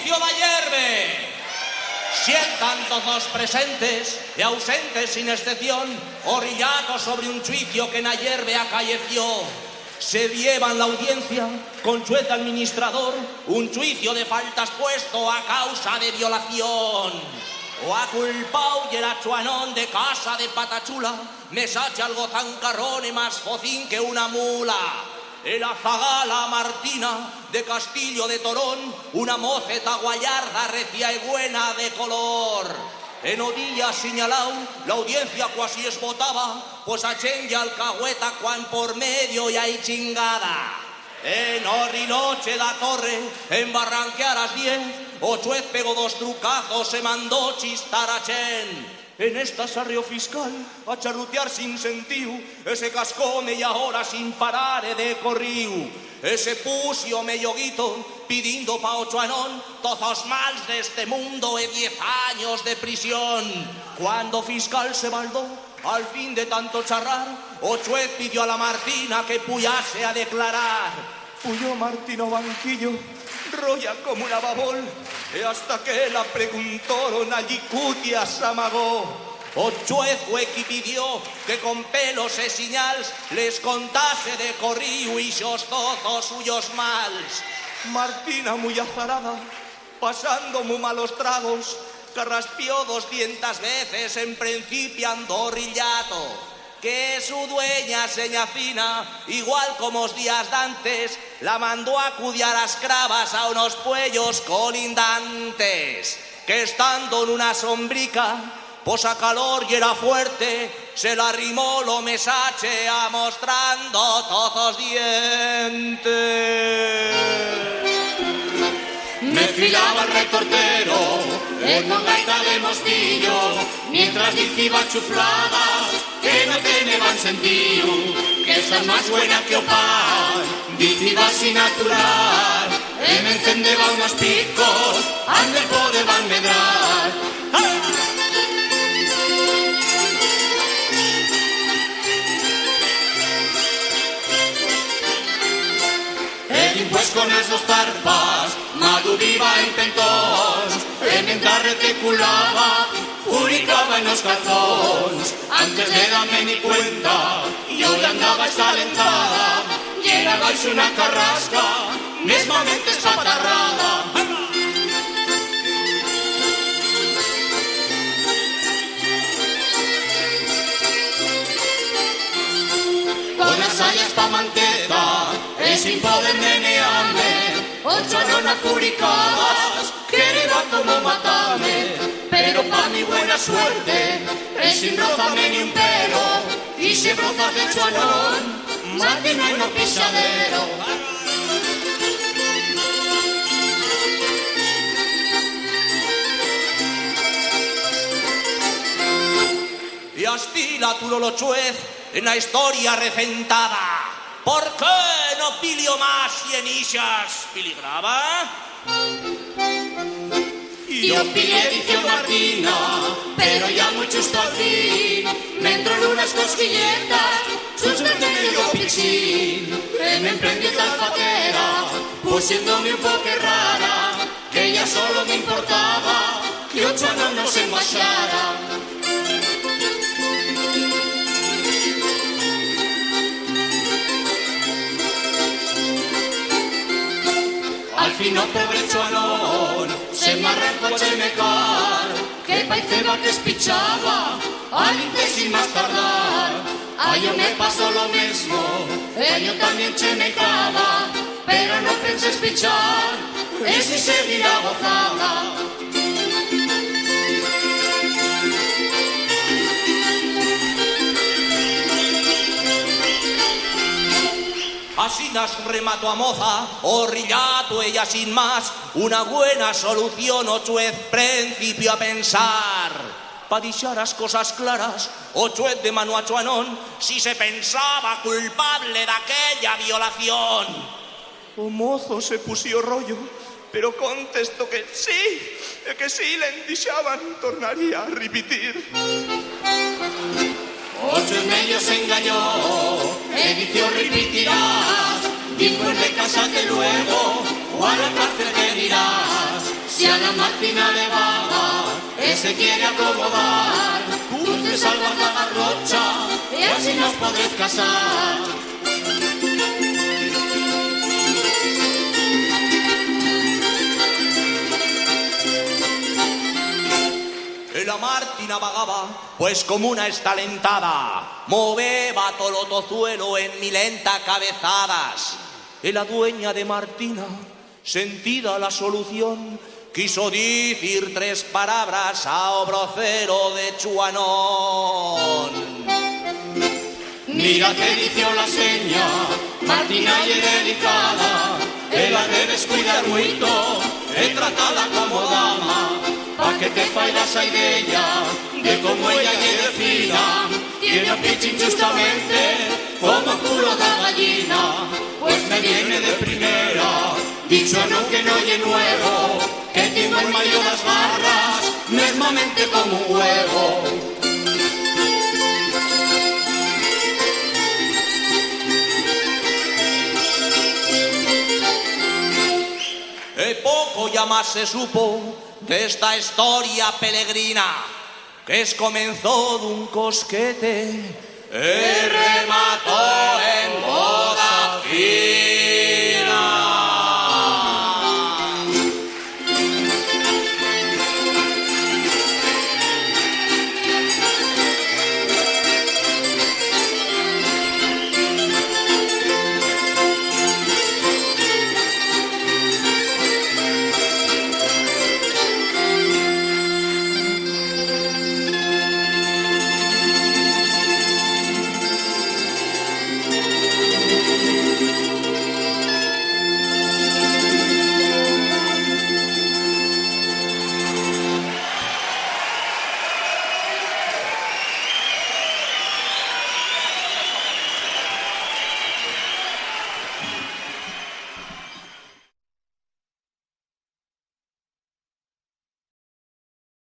juicio da hierve. Sientan todos presentes y ausentes sin excepción, orillados sobre un juicio que na hierve acaeció. Se llevan la audiencia con juez administrador, un juicio de faltas puesto a causa de violación. O a culpau y era chuanón de casa de Patachula, me sacha algo zancarrón y más focín que una mula. El azagala Martina de Castillo de Torón, una moceta guayarda recia y buena de color. En Odilla señalado, la audiencia cuasi esbotaba, pues a chen alcahueta cuan por medio y hay chingada. En Orinoche da Torre, en Barranquearas 10, o juez pegó 2 trucazos, se mandó chistar a chen. En esta sarrio fiscal, a charrutear sin sentido, ese cascone y ahora sin parar de corriu. Ese pusio melloguito pidiendo pa 8 anón, todos mals de este mundo e 10 años de prisión. Cuando fiscal se baldó, al fin de tanto charrar, o juez pidió a la Martina que puyase a declarar. Puyó Martino banquillo, rolla como una babol, y hasta que la preguntaron allí cutia se amagó. O juez fue que pidió que con pelos e señals les contase de corrío y xos todos suyos mals. Martina muy azarada, pasando muy malos tragos, carraspió 200 veces en principio andorrillato. Que su dueña, seña fina, igual como los días dantes, la mandó a acudiar a escravas a unos puellos colindantes, que estando en una sombrica, pues a calor y era fuerte, se la arrimó lo mesache a mostrando todos dientes. Me filaba el retortero en una gaita de mostillo, mientras diciba chufladas que no tenían sentido, que esta es más buena que o pan, diciba así natural, me encendeba unos picos, ande podeban medrar. Pues con esos tarpas, Madu viva en pentós, en entarre que culaba, furicaba en los calzones. Antes de darme ni cuenta, yo ya andaba estalentada, y era vais una carrasca, mismamente espatarrada. Con las sayas pa' manteta, y sin poder menearme, 8 anonas furicadas, quería como matarme, pero pa' mi buena suerte, sin rozarme ni un pelo, y si rozas de chuanón, Martina y no pisadero. Y astila tu lo chuez en la historia recentada. ¿Por qué no pilio más cienillas piligraba? Yo pillé dicio Martina, pero ya muy justo al fin, me entró en unas cosquilletas, suerte me dio pichín, me emprendió tal fatera, pusiéndome un poco rara, que ya solo me importaba que 8 años no se enguachara. Al fin no pobre chuanón se me arrancó a chemecar, que paiceba que espichaba al inte sin más tardar. A yo me pasó lo mismo, yo también chemecaba, pero no pensé espichar, es si seguirá gozada. Así nas remato a moza, o rillato ella sin más, una buena solución o juez principio a pensar. Pa dixar as cosas claras, o juez de mano a chuanón, si se pensaba culpable d'aquella violación. O mozo se pusió rollo, pero contestó que sí, e que si le endixaban tornaría a repetir. 8 en medio se engañó, edición repetirás, dijo en de casa que luego, o a la cárcel te dirás, si a la Martina le va, se quiere acomodar, tú te salvas la garrocha y así nos podréis casar. La Martina vagaba, pues como una estalentada, moveba todo tozuelo en milenta cabezadas. Y la dueña de Martina, sentida la solución, quiso decir 3 palabras a obrocero de Chuanón. Mira que dició la seña, Martina y delicada, la debes cuidar mucho, tratada como dama, pa' que te faigas a ella, de como ella llegue fina, tiene a pichi injustamente, como culo de gallina, pues me viene de primera, dicho no que no oye nuevo, que tengo en mayo las garras, mesmamente como un huevo. Poco ya más se supo de esta historia peregrina, que es comenzó de un cosquete, remató